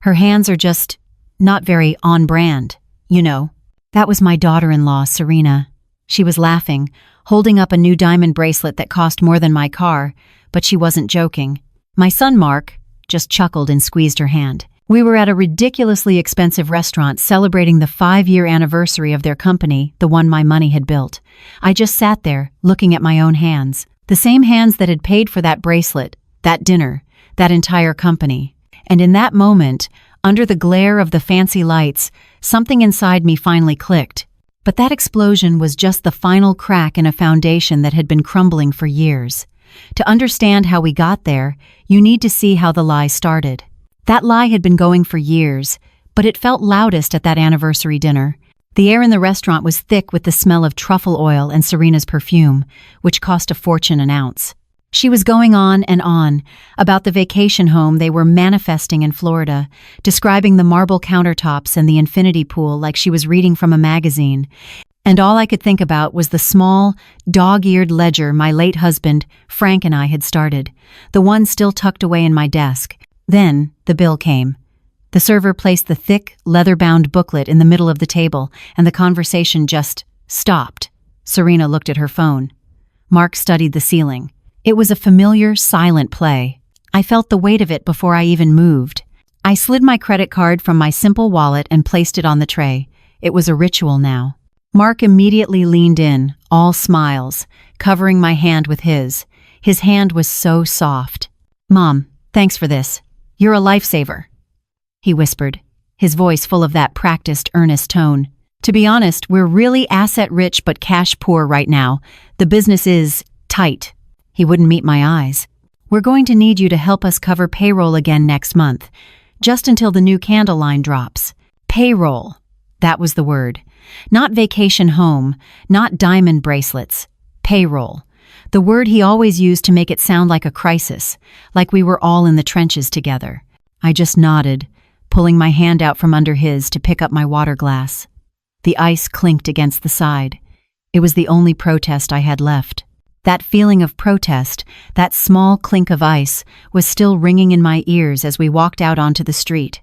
Her hands are just not very on brand, you know. That was my daughter-in-law, Serena. She was laughing, holding up a new diamond bracelet that cost more than my car, but she wasn't joking. My son, Mark, just chuckled and squeezed her hand. We were at a ridiculously expensive restaurant celebrating the 5-year anniversary of their company, the one my money had built. I just sat there, looking at my own hands. The same hands that had paid for that bracelet, that dinner, that entire company. And in that moment, under the glare of the fancy lights, something inside me finally clicked. But that explosion was just the final crack in a foundation that had been crumbling for years. To understand how we got there, you need to see how the lie started. That lie had been going for years, but it felt loudest at that anniversary dinner. The air in the restaurant was thick with the smell of truffle oil and Serena's perfume, which cost a fortune an ounce. She was going on and on about the vacation home they were manifesting in Florida, describing the marble countertops and the infinity pool like she was reading from a magazine. And all I could think about was the small, dog-eared ledger my late husband, Frank, and I had started, the one still tucked away in my desk. Then the bill came. The server placed the thick, leather-bound booklet in the middle of the table, and the conversation just stopped. Serena looked at her phone. Mark studied the ceiling. It was a familiar, silent play. I felt the weight of it before I even moved. I slid my credit card from my simple wallet and placed it on the tray. It was a ritual now. Mark immediately leaned in, all smiles, covering my hand with his. His hand was so soft. "Mom, thanks for this. You're a lifesaver," he whispered, his voice full of that practiced, earnest tone. "To be honest, we're really asset-rich but cash-poor right now. The business is tight." He wouldn't meet my eyes. "We're going to need you to help us cover payroll again next month, just until the new candle line drops." Payroll. That was the word. Not vacation home, not diamond bracelets. Payroll. The word he always used to make it sound like a crisis, like we were all in the trenches together. I just nodded, pulling my hand out from under his to pick up my water glass. The ice clinked against the side. It was the only protest I had left. That feeling of protest, that small clink of ice, was still ringing in my ears as we walked out onto the street.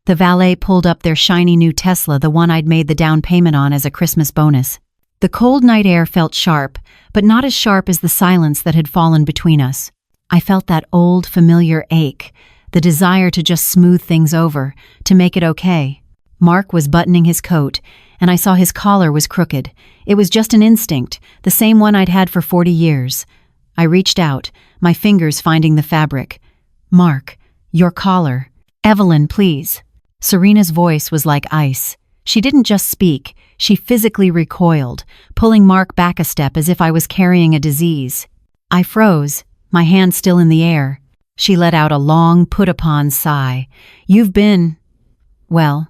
The valet pulled up their shiny new Tesla, the one I'd made the down payment on as a Christmas bonus. The cold night air felt sharp, but not as sharp as the silence that had fallen between us. I felt that old, familiar ache, the desire to just smooth things over, to make it okay. Mark was buttoning his coat, and I saw his collar was crooked. It was just an instinct, the same one I'd had for 40 years. I reached out, my fingers finding the fabric. "Mark, your collar." "Evelyn, please." Serena's voice was like ice. She didn't just speak, she physically recoiled, pulling Mark back a step as if I was carrying a disease. I froze, my hand still in the air. She let out a long, put-upon sigh. "You've been... well,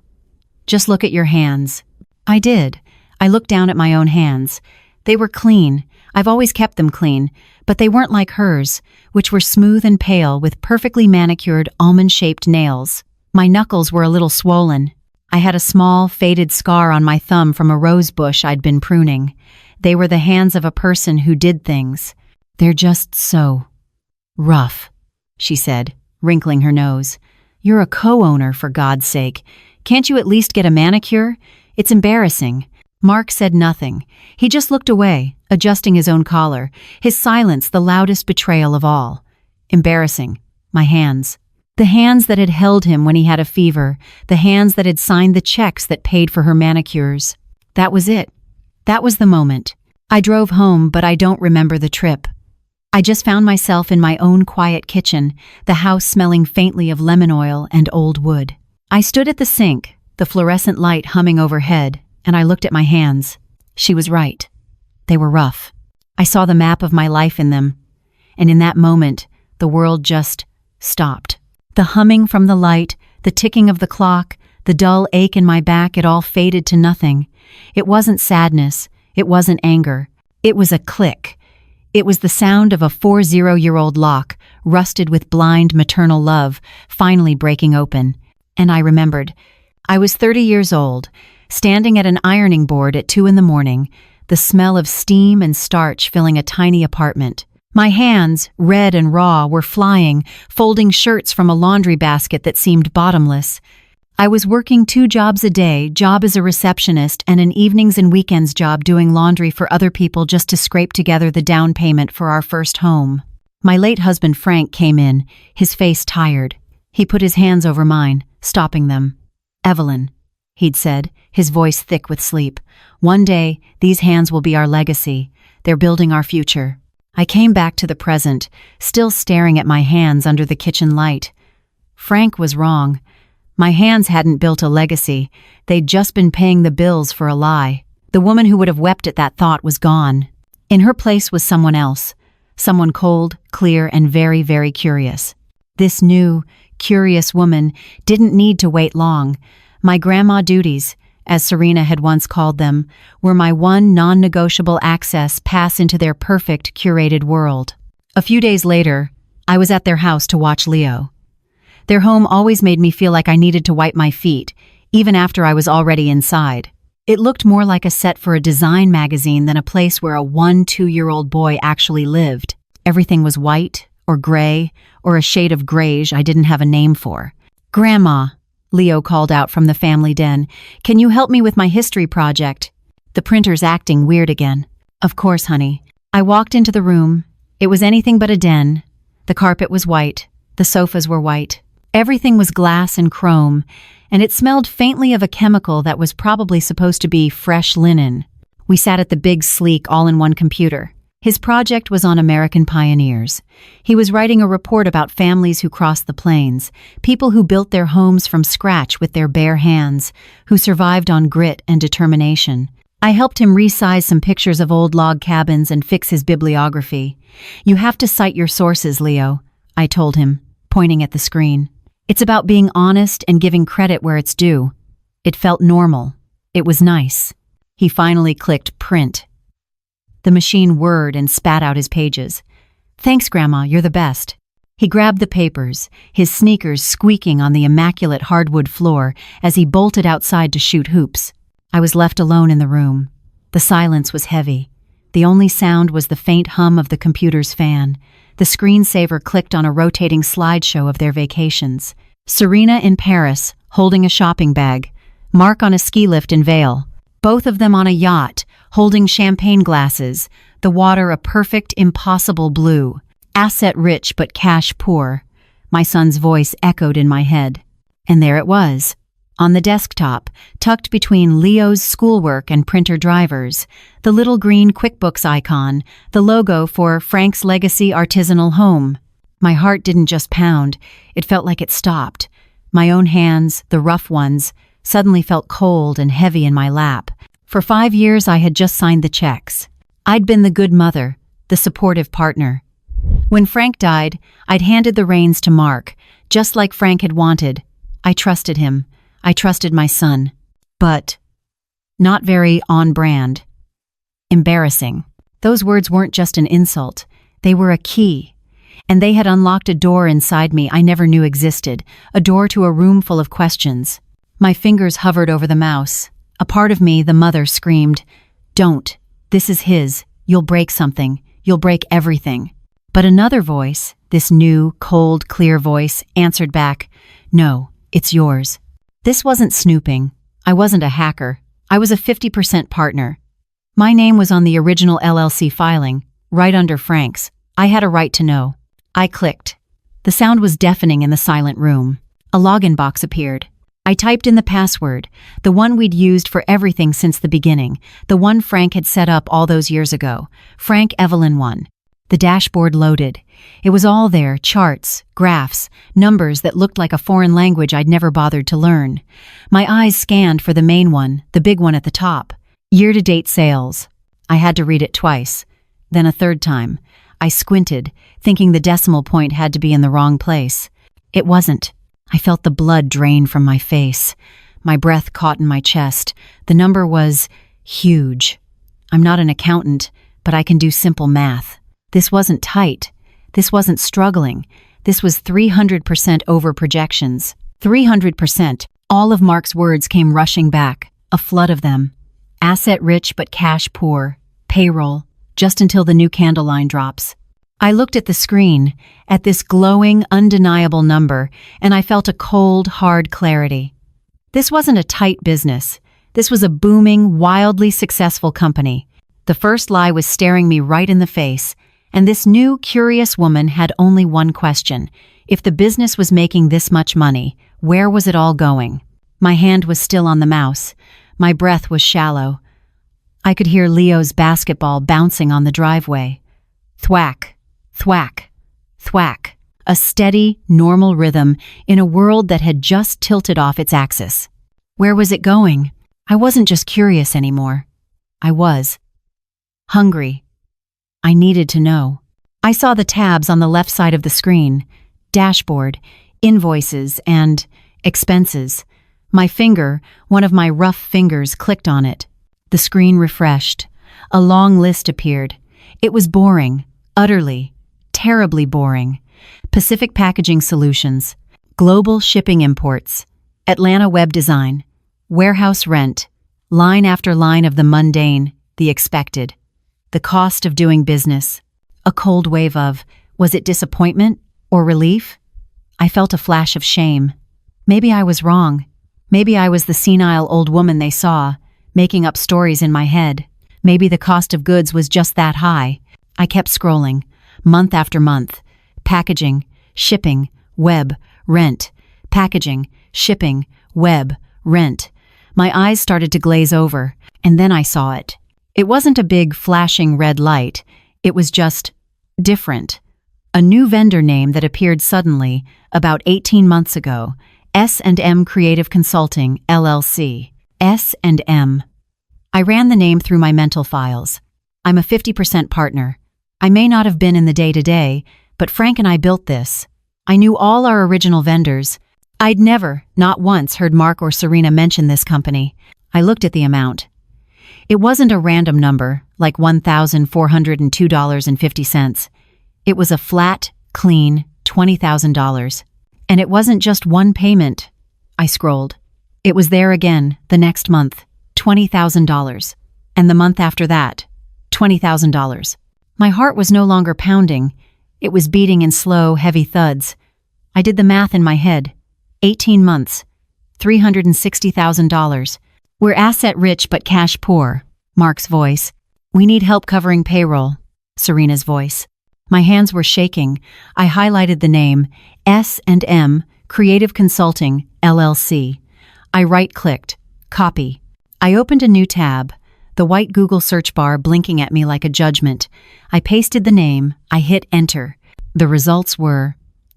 just look at your hands." I did. I looked down at my own hands. They were clean. I've always kept them clean, but they weren't like hers, which were smooth and pale with perfectly manicured, almond-shaped nails. My knuckles were a little swollen. I had a small, faded scar on my thumb from a rose bush I'd been pruning. They were the hands of a person who did things. "They're just so rough," she said, wrinkling her nose. "You're a co-owner, for God's sake. Can't you at least get a manicure? It's embarrassing." Mark said nothing. He just looked away, adjusting his own collar, his silence the loudest betrayal of all. Embarrassing. My hands. The hands that had held him when he had a fever, the hands that had signed the checks that paid for her manicures. That was it. That was the moment. I drove home, but I don't remember the trip. I just found myself in my own quiet kitchen, the house smelling faintly of lemon oil and old wood. I stood at the sink, the fluorescent light humming overhead, and I looked at my hands. She was right. They were rough. I saw the map of my life in them, and in that moment, the world just stopped. The humming from the light, the ticking of the clock, the dull ache in my back, it all faded to nothing. It wasn't sadness. It wasn't anger. It was a click. It was the sound of a 40-year-old lock, rusted with blind maternal love, finally breaking open. And I remembered. I was 30 years old, standing at an ironing board at 2 a.m, the smell of steam and starch filling a tiny apartment. My hands, red and raw, were flying, folding shirts from a laundry basket that seemed bottomless. I was working 2 jobs a day, job as a receptionist and an evenings and weekends job doing laundry for other people just to scrape together the down payment for our first home. My late husband Frank came in, his face tired. He put his hands over mine, stopping them. "Evelyn," he'd said, his voice thick with sleep. "One day, these hands will be our legacy. They're building our future." I came back to the present, still staring at my hands under the kitchen light. Frank was wrong. My hands hadn't built a legacy. They'd just been paying the bills for a lie. The woman who would have wept at that thought was gone. In her place was someone else. Someone cold, clear, and very, very curious. This new, curious woman didn't need to wait long. My grandma duties, as Serena had once called them, were my one non-negotiable access pass into their perfect, curated world. A few days later, I was at their house to watch Leo. Their home always made me feel like I needed to wipe my feet, even after I was already inside. It looked more like a set for a design magazine than a place where a 1-2-year-old boy actually lived. Everything was white, or gray, or a shade of grayish I didn't have a name for. "Grandma," Leo called out from the family den, "can you help me with my history project?" The printer's acting weird again. "Of course, honey." I walked into the room. It was anything but a den. The carpet was white. The sofas were white. Everything was glass and chrome, and it smelled faintly of a chemical that was probably supposed to be fresh linen. We sat at the big, sleek, all-in-one computer. His project was on American pioneers. He was writing a report about families who crossed the plains, people who built their homes from scratch with their bare hands, who survived on grit and determination. I helped him resize some pictures of old log cabins and fix his bibliography. "You have to cite your sources, Leo," I told him, pointing at the screen. "It's about being honest and giving credit where it's due." It felt normal. It was nice. He finally clicked print. The machine whirred and spat out his pages. "Thanks, Grandma, you're the best." He grabbed the papers, his sneakers squeaking on the immaculate hardwood floor as he bolted outside to shoot hoops. I was left alone in the room. The silence was heavy. The only sound was the faint hum of the computer's fan. The screensaver clicked on a rotating slideshow of their vacations. Serena in Paris, holding a shopping bag. Mark on a ski lift in Vail. Both of them on a yacht, holding champagne glasses, the water a perfect, impossible blue. Asset-rich but cash-poor. My son's voice echoed in my head. And there it was. On the desktop, tucked between Leo's schoolwork and printer drivers, the little green QuickBooks icon, the logo for Frank's Legacy Artisanal Home. My heart didn't just pound, it felt like it stopped. My own hands, the rough ones, suddenly felt cold and heavy in my lap. For 5 years I had just signed the checks. I'd been the good mother, the supportive partner. When Frank died, I'd handed the reins to Mark, just like Frank had wanted. I trusted him. I trusted my son. But not very on-brand. Embarrassing. Those words weren't just an insult. They were a key. And they had unlocked a door inside me I never knew existed, a door to a room full of questions. My fingers hovered over the mouse. A part of me, the mother, screamed, "Don't. This is his. You'll break something. You'll break everything." But another voice, this new, cold, clear voice, answered back, "No, it's yours." This wasn't snooping. I wasn't a hacker. I was a 50% partner. My name was on the original LLC filing, right under Frank's. I had a right to know. I clicked. The sound was deafening in the silent room. A login box appeared. I typed in the password, the one we'd used for everything since the beginning, the one Frank had set up all those years ago. Frank Evelyn 1. The dashboard loaded. It was all there, charts, graphs, numbers that looked like a foreign language I'd never bothered to learn. My eyes scanned for the main one, the big one at the top. Year-to-date sales. I had to read it twice. Then a third time. I squinted, thinking the decimal point had to be in the wrong place. It wasn't. I felt the blood drain from my face. My breath caught in my chest. The number was huge. I'm not an accountant, but I can do simple math. This wasn't tight. This wasn't struggling. This was 300% over projections. 300%. All of Mark's words came rushing back, a flood of them. Asset rich but cash poor. Payroll. Just until the new candle line drops. I looked at the screen, at this glowing, undeniable number, and I felt a cold, hard clarity. This wasn't a tight business. This was a booming, wildly successful company. The first lie was staring me right in the face, and this new, curious woman had only one question. If the business was making this much money, where was it all going? My hand was still on the mouse. My breath was shallow. I could hear Leo's basketball bouncing on the driveway. Thwack, thwack, thwack. A steady, normal rhythm in a world that had just tilted off its axis. Where was it going? I wasn't just curious anymore. I was hungry. I needed to know. I saw the tabs on the left side of the screen. Dashboard, invoices, and expenses. My finger, one of my rough fingers, clicked on it. The screen refreshed. A long list appeared. It was boring, utterly, terribly boring. Pacific Packaging Solutions, Global Shipping Imports, Atlanta Web Design, Warehouse Rent, line after line of the mundane, the expected. The cost of doing business. A cold wave of, was it disappointment or relief? I felt a flash of shame. Maybe I was wrong. Maybe I was the senile old woman they saw, making up stories in my head. Maybe the cost of goods was just that high. I kept scrolling, month after month. Packaging, shipping, web, rent. Packaging, shipping, web, rent. My eyes started to glaze over, and then I saw it. It wasn't a big, flashing red light. It was just different. A new vendor name that appeared suddenly, about 18 months ago. S&M Creative Consulting, LLC. S&M. I ran the name through my mental files. I'm a 50% partner. I may not have been in the day-to-day, but Frank and I built this. I knew all our original vendors. I'd never, not once, heard Mark or Serena mention this company. I looked at the amount. It wasn't a random number, like $1,402.50. It was a flat, clean $20,000. And it wasn't just one payment. I scrolled. It was there again, the next month, $20,000. And the month after that, $20,000. My heart was no longer pounding. It was beating in slow, heavy thuds. I did the math in my head. 18 months, $360,000. We're asset-rich but cash-poor, Mark's voice. We need help covering payroll, Serena's voice. My hands were shaking. I highlighted the name, S&M Creative Consulting, LLC. I right-clicked, copy. I opened a new tab, the white Google search bar blinking at me like a judgment. I pasted the name, I hit enter. The results were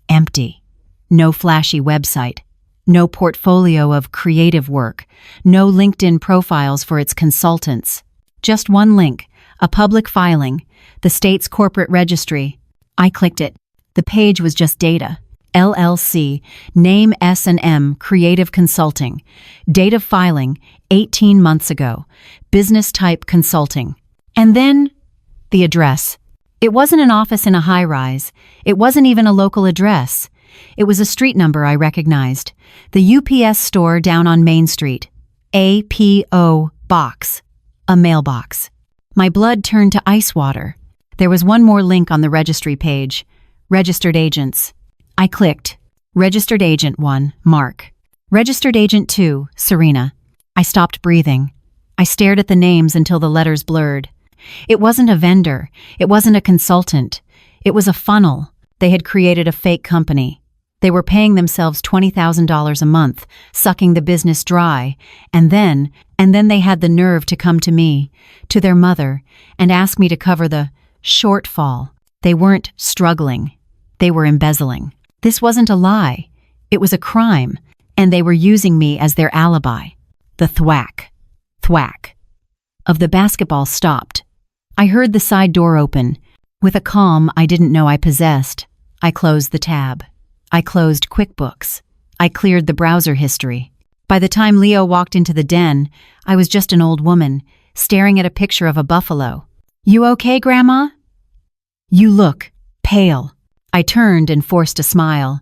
empty. No flashy website. No portfolio of creative work. No LinkedIn profiles for its consultants. Just one link, a public filing, the state's corporate registry. I clicked it. The page was just data. LLC, name S&M Creative Consulting. Date of filing, 18 months ago. Business type consulting. And then, the address. It wasn't an office in a high-rise. It wasn't even a local address. It was a street number I recognized. The UPS store down on Main Street. APO box. A mailbox. My blood turned to ice water. There was one more link on the registry page. Registered agents. I clicked. Registered Agent 1, Mark. Registered Agent 2, Serena. I stopped breathing. I stared at the names until the letters blurred. It wasn't a vendor. It wasn't a consultant. It was a funnel. They had created a fake company. They were paying themselves $20,000 a month, sucking the business dry, and then they had the nerve to come to me, to their mother, and ask me to cover the shortfall. They weren't struggling. They were embezzling. This wasn't a lie. It was a crime, and they were using me as their alibi. The thwack, thwack of the basketball stopped. I heard the side door open. With a calm I didn't know I possessed, I closed the tab. I closed QuickBooks. I cleared the browser history. By the time Leo walked into the den, I was just an old woman, staring at a picture of a buffalo. "You okay, Grandma?" "You look pale." I turned and forced a smile.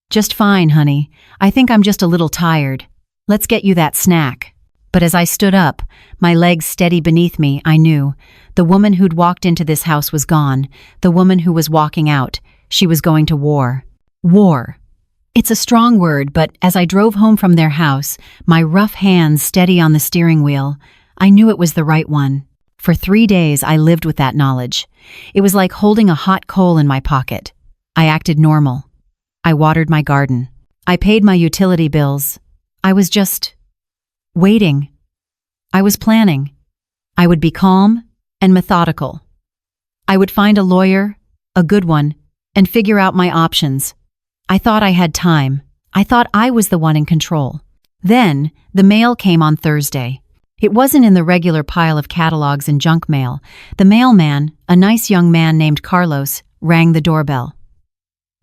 "Just fine, honey. I think I'm just a little tired. Let's get you that snack." But as I stood up, my legs steady beneath me, I knew. The woman who'd walked into this house was gone. The woman who was walking out, she was going to war. War. It's a strong word, but as I drove home from their house, my rough hands steady on the steering wheel, I knew it was the right one. For 3 days, I lived with that knowledge. It was like holding a hot coal in my pocket. I acted normal. I watered my garden. I paid my utility bills. I was just waiting. I was planning. I would be calm and methodical. I would find a lawyer, a good one, and figure out my options. I thought I had time. I thought I was the one in control. Then, the mail came on Thursday. It wasn't in the regular pile of catalogs and junk mail. The mailman, a nice young man named Carlos, rang the doorbell.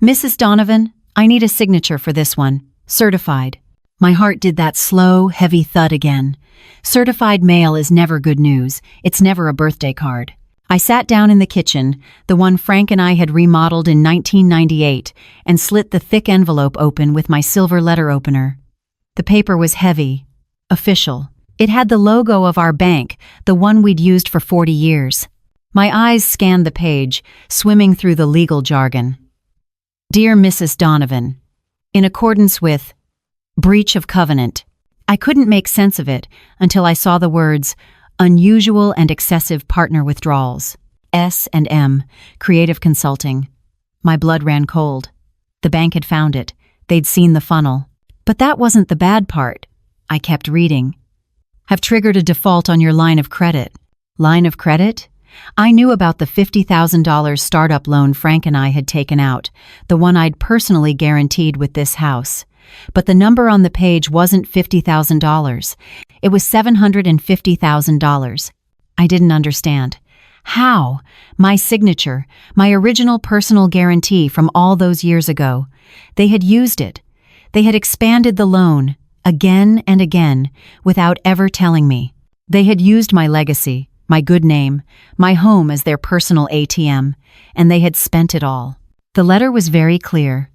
"Mrs. Donovan, I need a signature for this one. Certified." My heart did that slow, heavy thud again. Certified mail is never good news. It's never a birthday card. I sat down in the kitchen, the one Frank and I had remodeled in 1998, and slit the thick envelope open with my silver letter opener. The paper was heavy, official. It had the logo of our bank, the one we'd used for 40 years. My eyes scanned the page, swimming through the legal jargon. "Dear Mrs. Donovan, in accordance with breach of covenant." I couldn't make sense of it until I saw the words, "unusual and excessive partner withdrawals, S&M, Creative Consulting." My blood ran cold. The bank had found it. They'd seen the funnel. But that wasn't the bad part. I kept reading. "Have triggered a default on your line of credit." Line of credit? I knew about the $50,000 startup loan Frank and I had taken out, the one I'd personally guaranteed with this house. But the number on the page wasn't $50,000. It was $750,000. I didn't understand. How? My signature, my original personal guarantee from all those years ago. They had used it. They had expanded the loan, again and again, without ever telling me. They had used my legacy, my good name, my home as their personal ATM, and they had spent it all. The letter was very clear.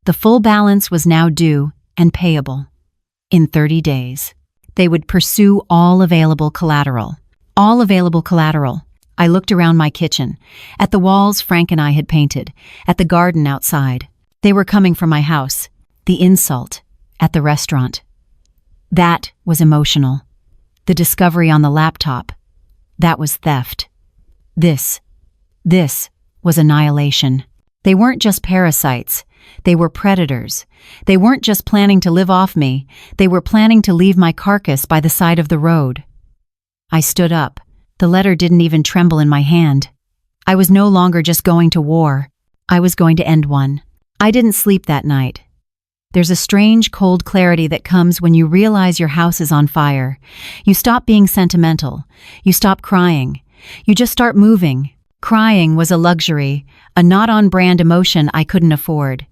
The full balance was now due and payable. In 30 days. They would pursue all available collateral. All available collateral. I looked around my kitchen, at the walls Frank and I had painted, at the garden outside. They were coming from my house. The insult, at the restaurant. That was emotional. The discovery on the laptop, that was theft. This was annihilation. They weren't just parasites. They were predators. They weren't just planning to live off me. They were planning to leave my carcass by the side of the road. I stood up. The letter didn't even tremble in my hand. I was no longer just going to war. I was going to end one. I didn't sleep that night. There's a strange, cold clarity that comes when you realize your house is on fire. You stop being sentimental. You stop crying. You just start moving. Crying was a luxury, a not-on-brand emotion I couldn't afford.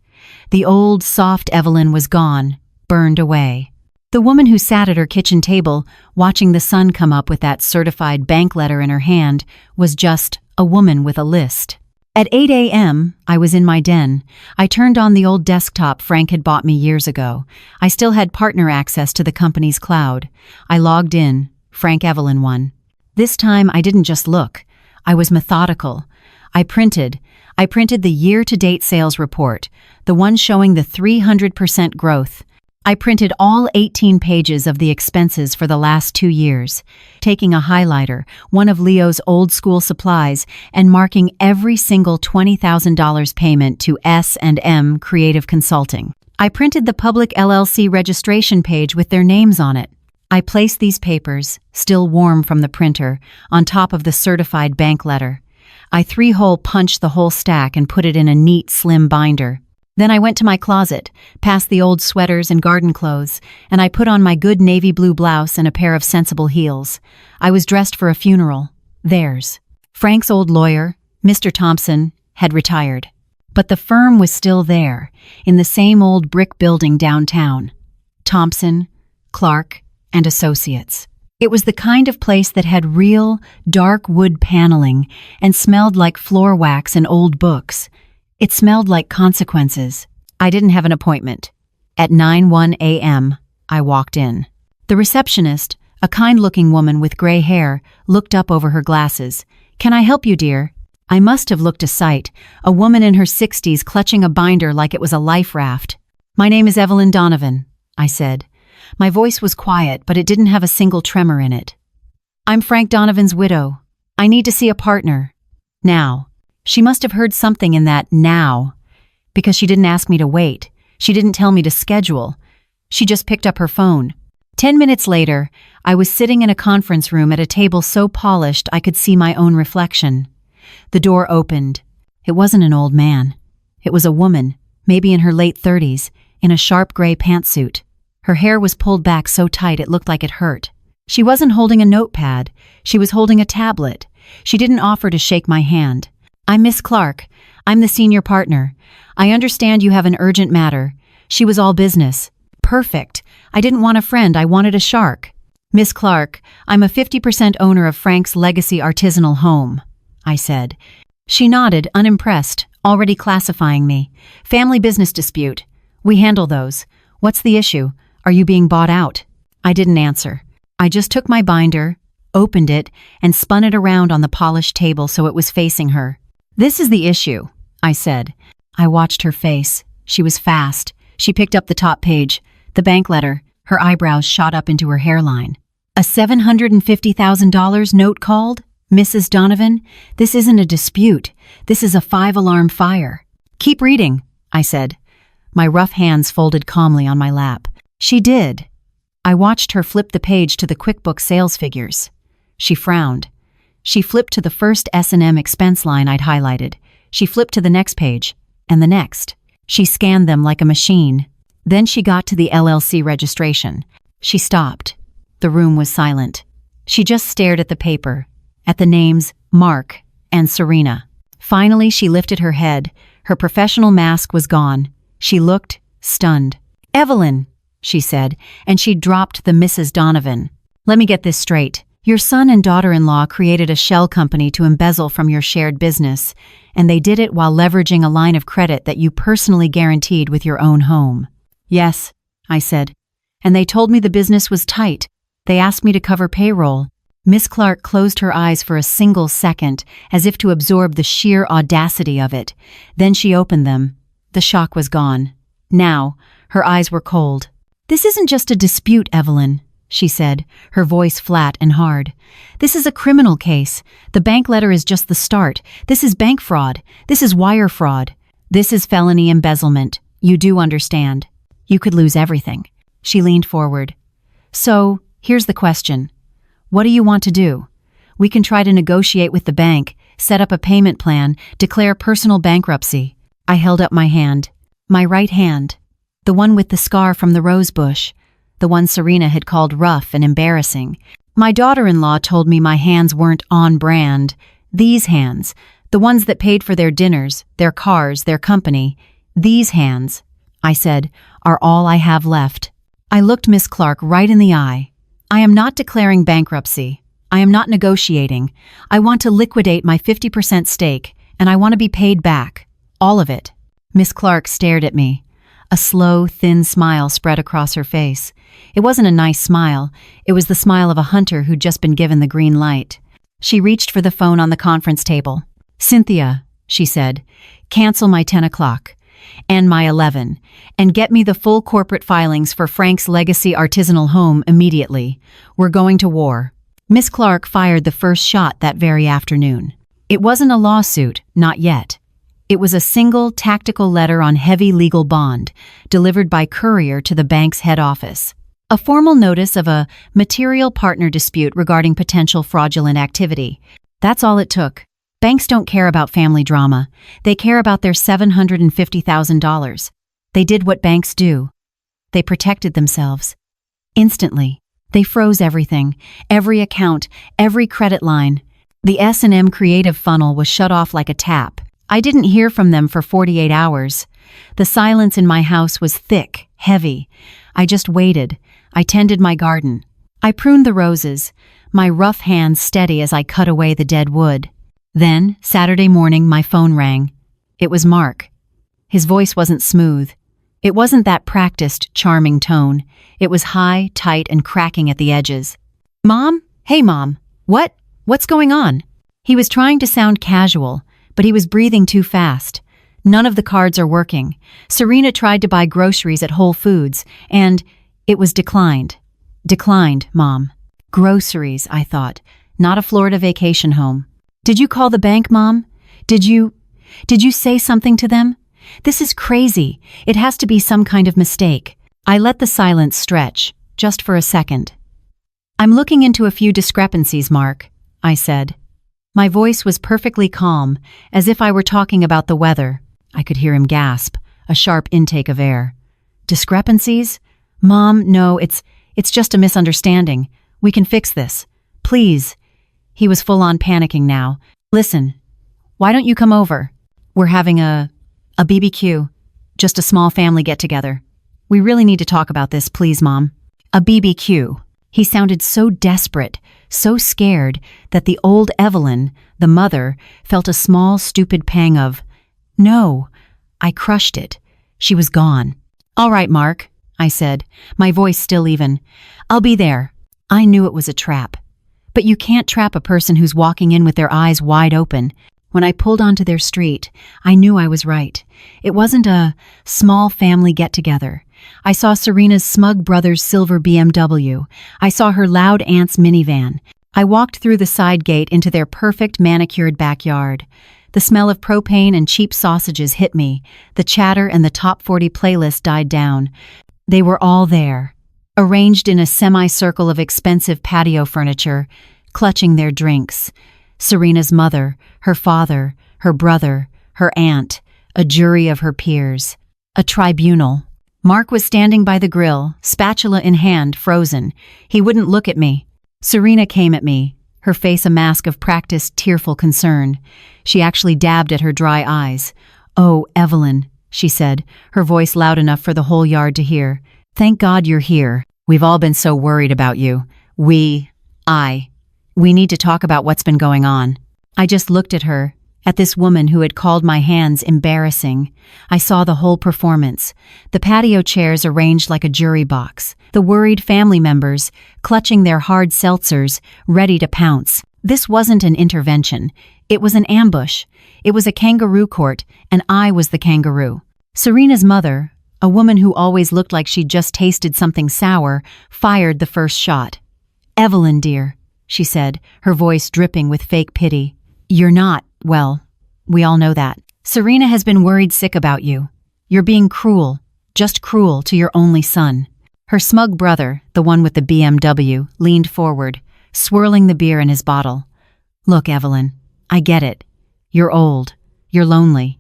The old, soft Evelyn was gone, burned away. The woman who sat at her kitchen table, watching the sun come up with that certified bank letter in her hand, was just a woman with a list. At 8 a.m., I was in my den. I turned on the old desktop Frank had bought me years ago. I still had partner access to the company's cloud. I logged in, Frank Evelyn 1. This time, I didn't just look. I was methodical. I printed the year-to-date sales report, the one showing the 300% growth. I printed all 18 pages of the expenses for the last 2 years, taking a highlighter, one of Leo's old-school supplies, and marking every single $20,000 payment to S&M Creative Consulting. I printed the public LLC registration page with their names on it. I placed these papers, still warm from the printer, on top of the certified bank letter. I 3-hole punched the whole stack and put it in a neat, slim binder. Then I went to my closet, past the old sweaters and garden clothes, and I put on my good navy blue blouse and a pair of sensible heels. I was dressed for a funeral. Theirs. Frank's old lawyer, Mr. Thompson, had retired. But the firm was still there, in the same old brick building downtown. Thompson, Clark, and Associates. It was the kind of place that had real, dark wood paneling and smelled like floor wax and old books. It smelled like consequences. I didn't have an appointment. At 9:01 a.m., I walked in. The receptionist, A kind-looking woman with gray hair looked up over her glasses. "Can I help you, dear?" I must have looked a sight, a woman in her 60s clutching a binder like it was a life raft. "My name is Evelyn Donovan," I said. My voice was quiet, but it didn't have a single tremor in it. "I'm Frank Donovan's widow. I need to see a partner. Now." She must have heard something in that "now," because she didn't ask me to wait. She didn't tell me to schedule. She just picked up her phone. 10 minutes later, I was sitting in a conference room at a table so polished I could see my own reflection. The door opened. It wasn't an old man. It was a woman, maybe in her late 30s, in a sharp gray pantsuit. Her hair was pulled back so tight it looked like it hurt. She wasn't holding a notepad. She was holding a tablet. She didn't offer to shake my hand. "I'm Miss Clark. I'm the senior partner. I understand you have an urgent matter." She was all business. Perfect. I didn't want a friend, I wanted a shark. "Miss Clark, I'm a 50% owner of Frank's Legacy Artisanal Home," I said. She nodded, unimpressed, already classifying me. "Family business dispute. We handle those. What's the issue? Are you being bought out?" I didn't answer. I just took my binder, opened it, and spun it around on the polished table so it was facing her. "This is the issue," I said. I watched her face. She was fast. She picked up the top page. The bank letter. Her eyebrows shot up into her hairline. "A $750,000 note called? Mrs. Donovan, this isn't a dispute. This is a 5-alarm fire." "Keep reading," I said. My rough hands folded calmly on my lap. She did. I watched her flip the page to the QuickBooks sales figures. She frowned. She flipped to the first S&M expense line I'd highlighted. She flipped to the next page, and the next. She scanned them like a machine. Then she got to the LLC registration. She stopped. The room was silent. She just stared at the paper, at the names Mark and Serena. Finally, she lifted her head. Her professional mask was gone. She looked stunned. "Evelyn," she said, and she dropped the Mrs. Donovan. "Let me get this straight. Your son and daughter-in-law created a shell company to embezzle from your shared business, and they did it while leveraging a line of credit that you personally guaranteed with your own home." "Yes," I said. "And they told me the business was tight. They asked me to cover payroll." Miss Clark closed her eyes for a single second, as if to absorb the sheer audacity of it. Then she opened them. The shock was gone. Now, her eyes were cold. "This isn't just a dispute, Evelyn," she said, her voice flat and hard. "This is a criminal case. The bank letter is just the start. This is bank fraud. This is wire fraud. This is felony embezzlement. You do understand. You could lose everything." She leaned forward. "So, here's the question. What do you want to do? We can try to negotiate with the bank, set up a payment plan, declare personal bankruptcy." I held up my hand. My right hand. The one with the scar from the rose bush. The one Serena had called rough and embarrassing. My daughter-in-law told me my hands weren't on brand. These hands, the ones that paid for their dinners, their cars, their company, these hands, I said, are all I have left. I looked Miss Clark right in the eye. "I am not declaring bankruptcy. I am not negotiating. I want to liquidate my 50% stake, and I want to be paid back. All of it." Miss Clark stared at me. A slow, thin smile spread across her face. It wasn't a nice smile. It was the smile of a hunter who'd just been given the green light. She reached for the phone on the conference table. "Cynthia," she said, "cancel my 10 o'clock. And my 11, and get me the full corporate filings for Frank's Legacy Artisanal Home immediately. We're going to war." Miss Clark fired the first shot that very afternoon. It wasn't a lawsuit, not yet. It was a single tactical letter on heavy legal bond, delivered by courier to the bank's head office. A formal notice of a material partner dispute regarding potential fraudulent activity. That's all it took. Banks don't care about family drama. They care about their $750,000. They did what banks do. They protected themselves. Instantly, they froze everything, every account, every credit line. The S&M creative funnel was shut off like a tap. I didn't hear from them for 48 hours. The silence in my house was thick, heavy. I just waited. I tended my garden. I pruned the roses, my rough hands steady as I cut away the dead wood. Then, Saturday morning, my phone rang. It was Mark. His voice wasn't smooth. It wasn't that practiced, charming tone. It was high, tight, and cracking at the edges. Mom? Hey, Mom. What's going on? He was trying to sound casual, but he was breathing too fast. None of the cards are working. Serena tried to buy groceries at Whole Foods, and it was declined. Declined, Mom. Groceries, I thought, not a Florida vacation home. Did you call the bank, Mom? Did you say something to them? This is crazy. It has to be some kind of mistake. I let the silence stretch, just for a second. I'm looking into a few discrepancies, Mark, I said. My voice was perfectly calm, as if I were talking about the weather. I could hear him gasp, a sharp intake of air. Discrepancies? Mom, no, it's just a misunderstanding. We can fix this. Please. He was full on panicking now. Listen, why don't you come over? We're having a BBQ, just a small family get-together. We really need to talk about this, please, Mom. A BBQ. He sounded so desperate, so scared, that the old Evelyn, the mother, felt a small, stupid pang of, no. I crushed it. She was gone. All right, Mark, I said, my voice still even. I'll be there. I knew it was a trap. But you can't trap a person who's walking in with their eyes wide open. When I pulled onto their street, I knew I was right. It wasn't a small family get-together. I saw Serena's smug brother's silver BMW. I saw her loud aunt's minivan. I walked through the side gate into their perfect manicured backyard. The smell of propane and cheap sausages hit me. The chatter and the top 40 playlist died down. They were all there, arranged in a semicircle of expensive patio furniture, clutching their drinks. Serena's mother, her father, her brother, her aunt, a jury of her peers. A tribunal. Mark was standing by the grill, spatula in hand, frozen. He wouldn't look at me. Serena came at me, her face a mask of practiced, tearful concern. She actually dabbed at her dry eyes. Oh, Evelyn, she said, her voice loud enough for the whole yard to hear. Thank God you're here. We've all been so worried about you. We need to talk about what's been going on. I just looked at her, at this woman who had called my hands embarrassing. I saw the whole performance. The patio chairs arranged like a jury box. The worried family members, clutching their hard seltzers, ready to pounce. This wasn't an intervention. It was an ambush. It was a kangaroo court, and I was the kangaroo. Serena's mother, a woman who always looked like she'd just tasted something sour, fired the first shot. Evelyn, dear, she said, her voice dripping with fake pity. You're not, well, we all know that. Serena has been worried sick about you. You're being cruel, just cruel to your only son. Her smug brother, the one with the BMW, leaned forward, swirling the beer in his bottle. Look, Evelyn, I get it. You're old. You're lonely.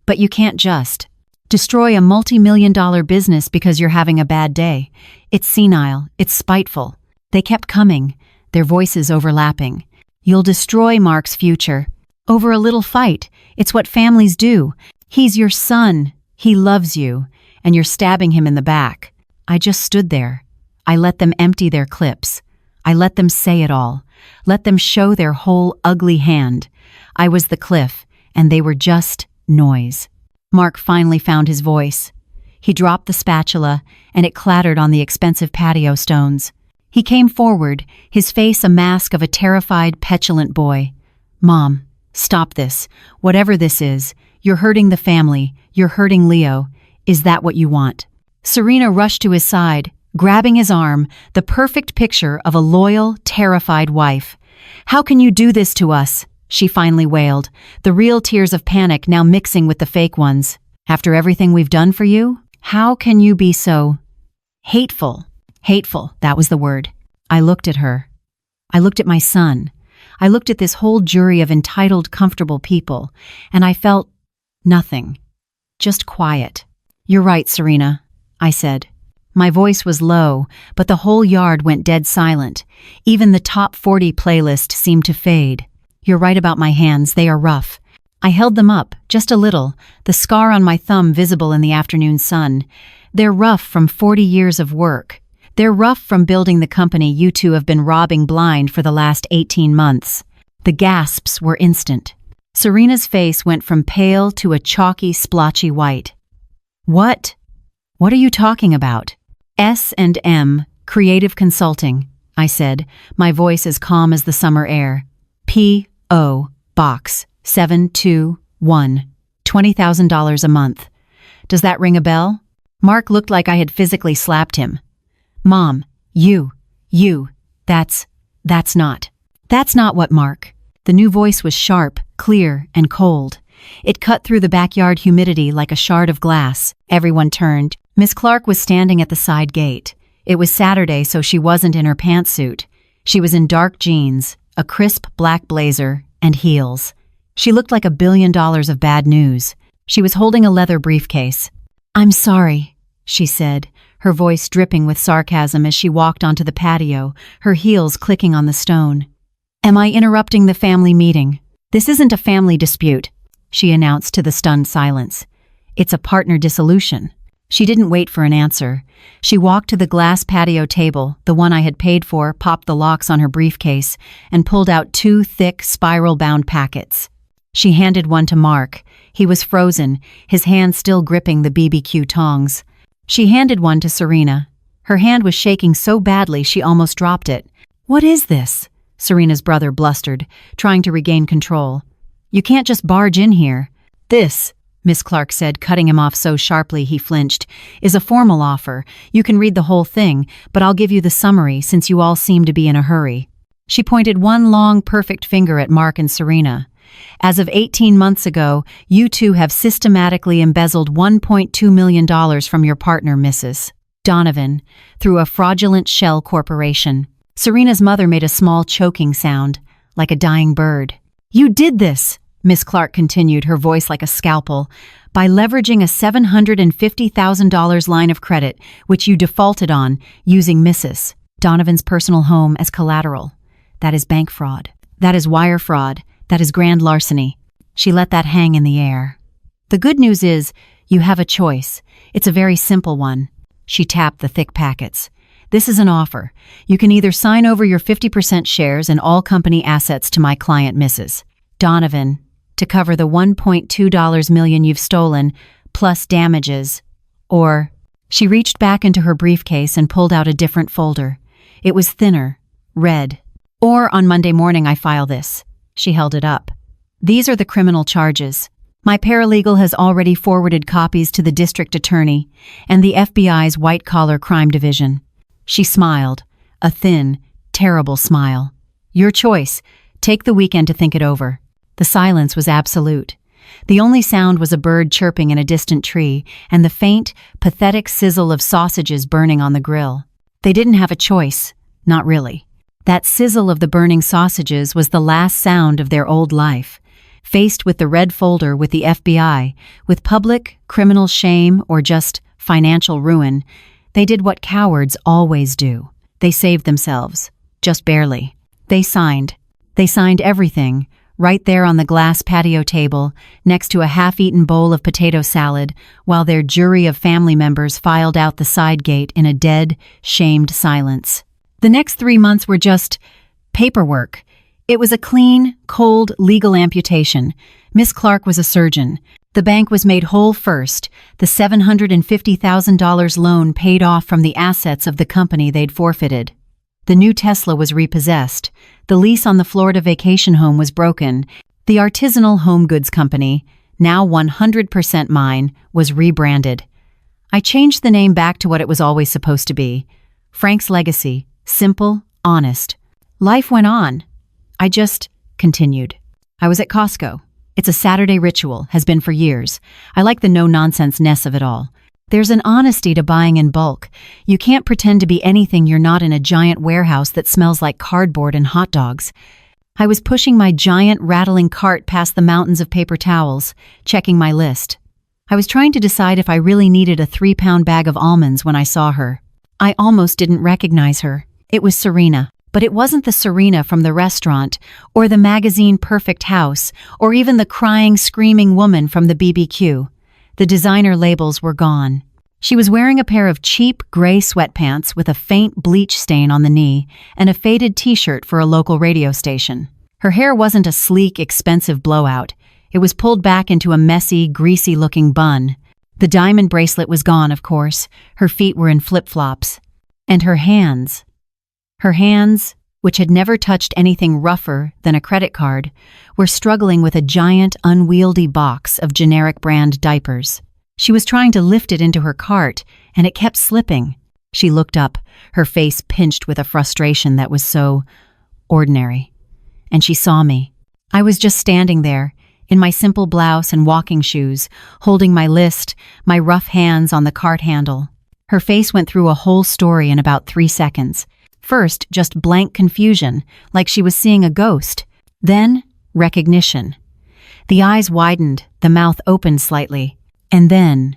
But you can't just destroy a multi-million-dollar business because you're having a bad day. It's senile. It's spiteful. They kept coming, their voices overlapping. You'll destroy Mark's future. Over a little fight. It's what families do. He's your son. He loves you. And you're stabbing him in the back. I just stood there. I let them empty their clips. I let them say it all. Let them show their whole ugly hand. I was the cliff, and they were just noise. Mark finally found his voice. He dropped the spatula, and it clattered on the expensive patio stones. He came forward, his face a mask of a terrified, petulant boy. Mom, stop this. Whatever this is, you're hurting the family. You're hurting Leo. Is that what you want? Serena rushed to his side, grabbing his arm, the perfect picture of a loyal, terrified wife. How can you do this to us? She finally wailed, the real tears of panic now mixing with the fake ones. After everything we've done for you? How can you be so hateful? Hateful, that was the word. I looked at her. I looked at my son. I looked at this whole jury of entitled, comfortable people, and I felt nothing. Just quiet. You're right, Serena, I said. My voice was low, but the whole yard went dead silent. Even the top 40 playlist seemed to fade. You're right about my hands, they are rough. I held them up, just a little, the scar on my thumb visible in the afternoon sun. They're rough from 40 years of work. They're rough from building the company you two have been robbing blind for the last 18 months. The gasps were instant. Serena's face went from pale to a chalky, splotchy white. What? What are you talking about? S&M, Creative Consulting. I said, my voice as calm as the summer air. P.O. Box 721. $20,000 a month. Does that ring a bell? Mark looked like I had physically slapped him. Mom, that's not what Mark. The new voice was sharp, clear, and cold. It cut through the backyard humidity like a shard of glass. Everyone turned. Miss Clark was standing at the side gate. It was Saturday, so she wasn't in her pantsuit. She was in dark jeans, a crisp black blazer, and heels. She looked like $1 billion of bad news. She was holding a leather briefcase. "I'm sorry," she said, her voice dripping with sarcasm as she walked onto the patio, her heels clicking on the stone. "Am I interrupting the family meeting?" "This isn't a family dispute," she announced to the stunned silence. "It's a partner dissolution." She didn't wait for an answer. She walked to the glass patio table, the one I had paid for, popped the locks on her briefcase, and pulled out 2 thick, spiral-bound packets. She handed one to Mark. He was frozen, his hand still gripping the BBQ tongs. She handed one to Serena. Her hand was shaking so badly she almost dropped it. "What is this?" Serena's brother blustered, trying to regain control. "You can't just barge in here." "This," Miss Clark said, cutting him off so sharply he flinched, "is a formal offer. You can read the whole thing, but I'll give you the summary since you all seem to be in a hurry." She pointed one long, perfect finger at Mark and Serena. "As of 18 months ago, you two have systematically embezzled $1.2 million from your partner, Mrs. Donovan, through a fraudulent shell corporation." Serena's mother made a small choking sound, like a dying bird. "You did this," Miss Clark continued, her voice like a scalpel, "by leveraging a $750,000 line of credit, which you defaulted on, using Mrs. Donovan's personal home as collateral. That is bank fraud. That is wire fraud. That is grand larceny." She let that hang in the air. "The good news is, you have a choice. It's a very simple one." She tapped the thick packets. "This is an offer. You can either sign over your 50% shares and all company assets to my client, Mrs. Donovan, to cover the $1.2 million you've stolen, plus damages, or—" She reached back into her briefcase and pulled out a different folder. It was thinner, red. "Or on Monday morning I file this." She held it up. "These are the criminal charges. My paralegal has already forwarded copies to the district attorney and the FBI's white-collar crime division." She smiled, a thin, terrible smile. "Your choice. Take the weekend to think it over." The silence was absolute. The only sound was a bird chirping in a distant tree and the faint, pathetic sizzle of sausages burning on the grill. They didn't have a choice. Not really. That sizzle of the burning sausages was the last sound of their old life. Faced with the red folder with the FBI, with public, criminal shame, or just financial ruin, they did what cowards always do. They saved themselves. Just barely. They signed. They signed everything, right there on the glass patio table, next to a half-eaten bowl of potato salad, while their jury of family members filed out the side gate in a dead, shamed silence. The next 3 months were just paperwork. It was a clean, cold, legal amputation. Miss Clark was a surgeon. The bank was made whole first. The $750,000 loan paid off from the assets of the company they'd forfeited. The new Tesla was repossessed. The lease on the Florida vacation home was broken. The artisanal home goods company, now 100% mine, was rebranded. I changed the name back to what it was always supposed to be. Frank's Legacy. Simple, honest. Life went on. I just continued. I was at Costco. It's a Saturday ritual, has been for years. I like the no-nonsense-ness of it all. There's an honesty to buying in bulk. You can't pretend to be anything you're not in a giant warehouse that smells like cardboard and hot dogs. I was pushing my giant, rattling cart past the mountains of paper towels, checking my list. I was trying to decide if I really needed a 3-pound bag of almonds when I saw her. I almost didn't recognize her. It was Serena. But it wasn't the Serena from the restaurant, or the magazine Perfect House, or even the crying, screaming woman from the BBQ. The designer labels were gone. She was wearing a pair of cheap gray sweatpants with a faint bleach stain on the knee and a faded t-shirt for a local radio station. Her hair wasn't a sleek, expensive blowout. It was pulled back into a messy, greasy-looking bun. The diamond bracelet was gone, of course. Her feet were in flip-flops. And her hands. Her hands, which had never touched anything rougher than a credit card, were struggling with a giant, unwieldy box of generic brand diapers. She was trying to lift it into her cart, and it kept slipping. She looked up, her face pinched with a frustration that was so ordinary. And she saw me. I was just standing there, in my simple blouse and walking shoes, holding my list, my rough hands on the cart handle. Her face went through a whole story in about 3 seconds. First, just blank confusion, like she was seeing a ghost. Then, recognition. The eyes widened, the mouth opened slightly. And then,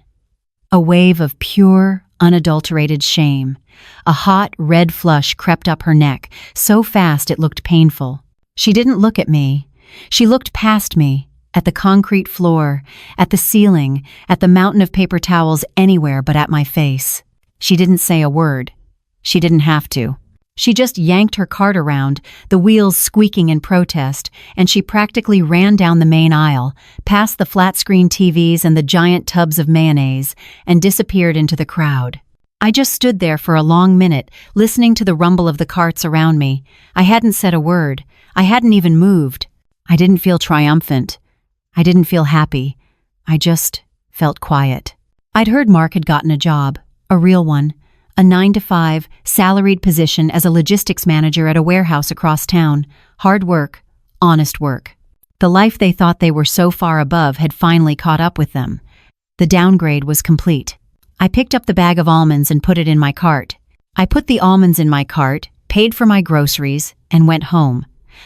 a wave of pure, unadulterated shame. A hot, red flush crept up her neck, so fast it looked painful. She didn't look at me. She looked past me, at the concrete floor, at the ceiling, at the mountain of paper towels anywhere but at my face. She didn't say a word. She didn't have to. She just yanked her cart around, the wheels squeaking in protest, and she practically ran down the main aisle, past the flat-screen TVs and the giant tubs of mayonnaise, and disappeared into the crowd. I just stood there for a long minute, listening to the rumble of the carts around me. I hadn't said a word. I hadn't even moved. I didn't feel triumphant. I didn't feel happy. I just felt quiet. I'd heard Mark had gotten a job, a real one. A 9-to-5, salaried position as a logistics manager at a warehouse across town. Hard work, honest work. The life they thought they were so far above had finally caught up with them. The downgrade was complete. I picked up the bag of almonds and put it in my cart. I put the almonds in my cart, paid for my groceries, and went home.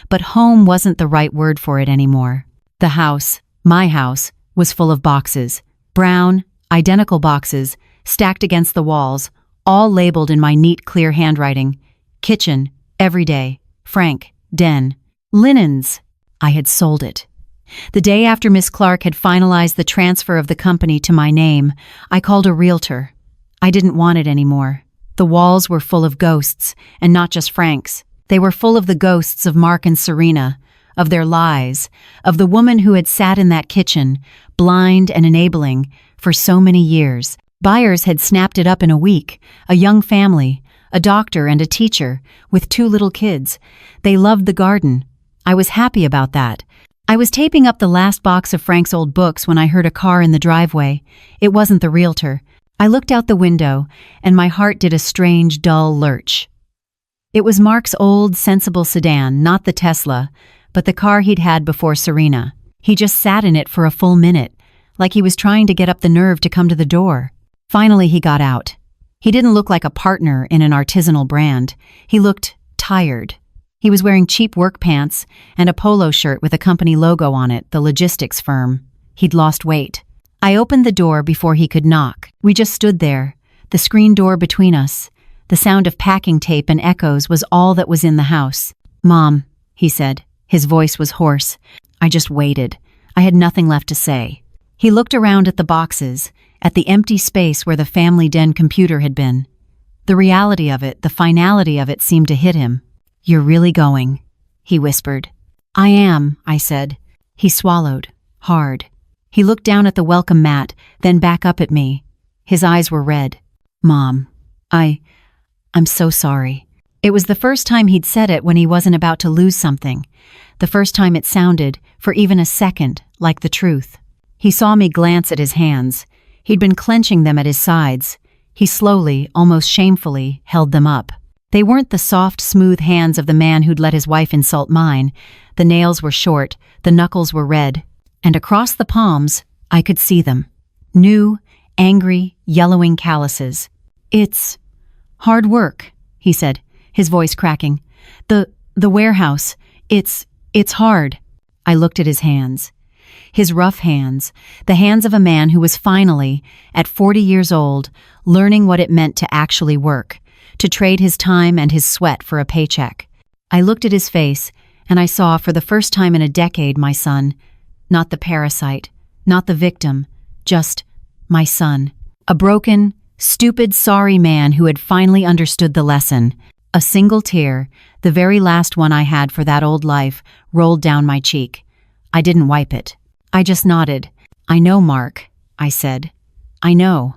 But home wasn't the right word for it anymore. The house, my house, was full of boxes. Brown, identical boxes, stacked against the walls, all labeled in my neat, clear handwriting. Kitchen, everyday, Frank, den. Linens. I had sold it. The day after Miss Clark had finalized the transfer of the company to my name, I called a realtor. I didn't want it anymore. The walls were full of ghosts, and not just Frank's. They were full of the ghosts of Mark and Serena, of their lies, of the woman who had sat in that kitchen, blind and enabling, for so many years. Buyers had snapped it up in a week, a young family, a doctor and a teacher, with 2 little kids. They loved the garden. I was happy about that. I was taping up the last box of Frank's old books when I heard a car in the driveway. It wasn't the realtor. I looked out the window, and my heart did a strange, dull lurch. It was Mark's old, sensible sedan, not the Tesla, but the car he'd had before Serena. He just sat in it for a full minute, like he was trying to get up the nerve to come to the door. Finally, he got out. He didn't look like a partner in an artisanal brand. He looked tired. He was wearing cheap work pants and a polo shirt with a company logo on it, the logistics firm. He'd lost weight. I opened the door before he could knock. We just stood there, the screen door between us. The sound of packing tape and echoes was all that was in the house. "Mom," he said. His voice was hoarse. I just waited. I had nothing left to say. He looked around at the boxes, at the empty space where the family den computer had been. The reality of it, the finality of it seemed to hit him. "You're really going," he whispered. "I am," I said. He swallowed, hard. He looked down at the welcome mat, then back up at me. His eyes were red. "Mom, I'm so sorry." It was the first time he'd said it when he wasn't about to lose something. The first time it sounded, for even a second, like the truth. He saw me glance at his hands. He'd been clenching them at his sides. He slowly, almost shamefully, held them up. They weren't the soft, smooth hands of the man who'd let his wife insult mine. The nails were short, the knuckles were red, and across the palms, I could see them. New, angry, yellowing calluses. "It's hard work," he said, his voice cracking. The warehouse, it's hard." I looked at his hands. His rough hands, the hands of a man who was finally, at 40 years old, learning what it meant to actually work, to trade his time and his sweat for a paycheck. I looked at his face, and I saw for the first time in a decade my son, not the parasite, not the victim, just my son. A broken, stupid, sorry man who had finally understood the lesson. A single tear, the very last one I had for that old life, rolled down my cheek. I didn't wipe it. I just nodded. "I know, Mark," I said. "I know."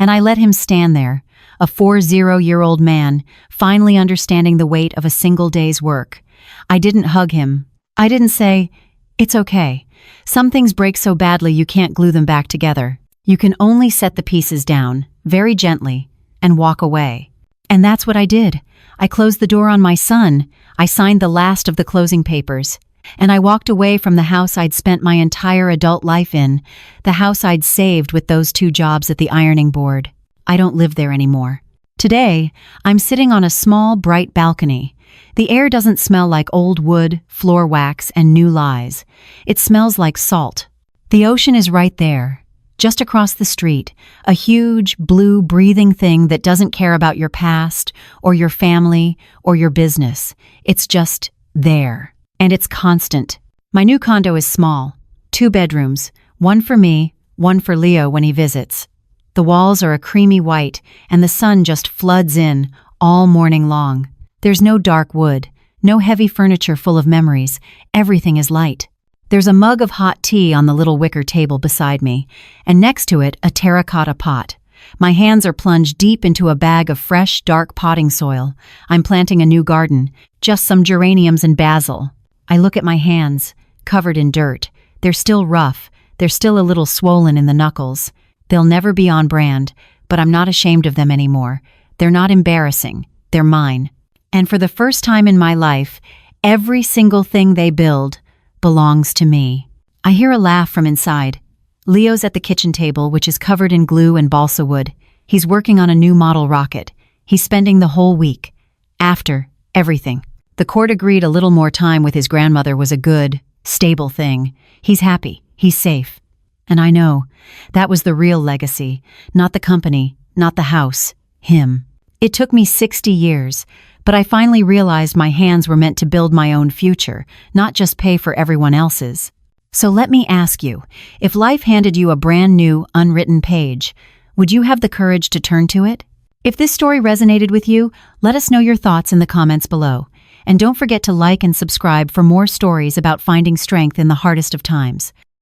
And I let him stand there, a 40-year-old man, finally understanding the weight of a single day's work. I didn't hug him. I didn't say, "It's okay. Some things break so badly you can't glue them back together. You can only set the pieces down, very gently, and walk away." And that's what I did. I closed the door on my son, I signed the last of the closing papers, and I walked away from the house I'd spent my entire adult life in, the house I'd saved with those 2 jobs at the ironing board. I don't live there anymore. Today, I'm sitting on a small, bright balcony. The air doesn't smell like old wood, floor wax, and new lies. It smells like salt. The ocean is right there, just across the street, a huge, blue, breathing thing that doesn't care about your past, or your family, or your business. It's just there. And it's constant. My new condo is small, 2 bedrooms, one for me, one for Leo when he visits. The walls are a creamy white, and the sun just floods in all morning long. There's no dark wood, no heavy furniture full of memories. Everything is light. There's a mug of hot tea on the little wicker table beside me, and next to it, a terracotta pot. My hands are plunged deep into a bag of fresh, dark potting soil. I'm planting a new garden, just some geraniums and basil. I look at my hands, covered in dirt. They're still rough. They're still a little swollen in the knuckles. They'll never be on brand, but I'm not ashamed of them anymore. They're not embarrassing. They're mine. And for the first time in my life, every single thing they build belongs to me. I hear a laugh from inside. Leo's at the kitchen table, which is covered in glue and balsa wood. He's working on a new model rocket. He's spending the whole week. After everything. The court agreed a little more time with his grandmother was a good, stable thing. He's happy. He's safe. And I know, that was the real legacy. Not the company, not the house. Him. It took me 60 years, but I finally realized my hands were meant to build my own future, not just pay for everyone else's. So let me ask you, if life handed you a brand new, unwritten page, would you have the courage to turn to it? If this story resonated with you, let us know your thoughts in the comments below. And don't forget to like and subscribe for more stories about finding strength in the hardest of times.